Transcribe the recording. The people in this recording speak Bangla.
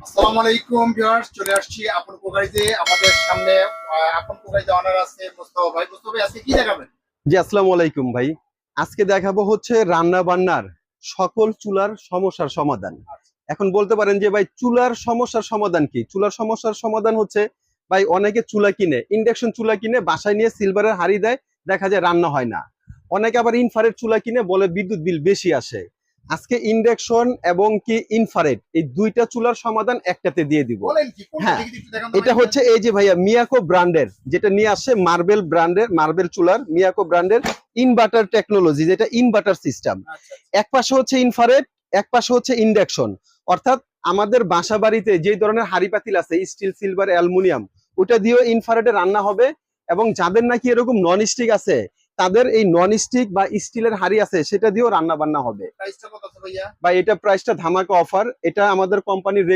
আসসালামু আলাইকুম ভিউয়ার্স, চলে আসছি আপন কুকারিতে। আমাদের সামনে আপন কুকারিতে অনার আছে মোস্তফা ভাই। মোস্তফা ভাই, আজকে কি দেখাবেন? জি, আসসালামু আলাইকুম ভাই। আজকে দেখাবো হচ্ছে রান্না বান্নার সকল চুলার সমস্যার সমাধান। এখন বলতে পারেন যে ভাই, চুলার সমস্যার সমাধান কি? চুলার সমস্যার সমাধান হচ্ছে ভাই, অনেকে চুলা কিনে, ইন্ডাকশন চুলা কিনে বাসায় নিয়ে সিলভারের হাঁড়ি দেয়, দেখা যায় রান্না হয় না। অনেকে আবার ইনফ্রারেড চুলা কিনে বলে বিদ্যুৎ বিল বেশি আসে। আজকে ইন্ডাকশন এবং কি ইনফ্রারেড এই দুইটা চুলার সমাধান একটাতে দিয়ে দিব। বলেন কি, কোনটা হ্যাঁ, দেখি একটু দেখান তো ভাই। এটা হচ্ছে এই যে ভাইয়া মিয়াকো ব্র্যান্ডের, যেটা নিয়ে আসছে মার্বেল ব্র্যান্ডের, মার্বেল চুলার মিয়াকো ব্র্যান্ডের ইনভার্টার টেকনোলজি, যেটা ইনভার্টার সিস্টেম। আচ্ছা এক পাশে হচ্ছে ইনফ্রারেড, এক পাশে হচ্ছে ইন্ডাকশন। অর্থাৎ আমাদের বাসা বাড়িতে যে ধরনের হাঁড়ি পাতিল আছে, স্টিল, সিলভার, অ্যালুমিনিয়াম, ওটা দিয়েও ইনফ্রারেডে রান্না হবে। এবং যাদের নাকি এরকম নন স্টিক আছে, তাদের এই নন স্টিক বা স্টিলের হাঁড়ি আছে, সেটা দিয়েও রান্না বান্না হবে। প্রাইসটা কত আছে ভাইয়া? বা এটা প্রাইসটা ধামাকা অফার। এটা আমাদের কোম্পানির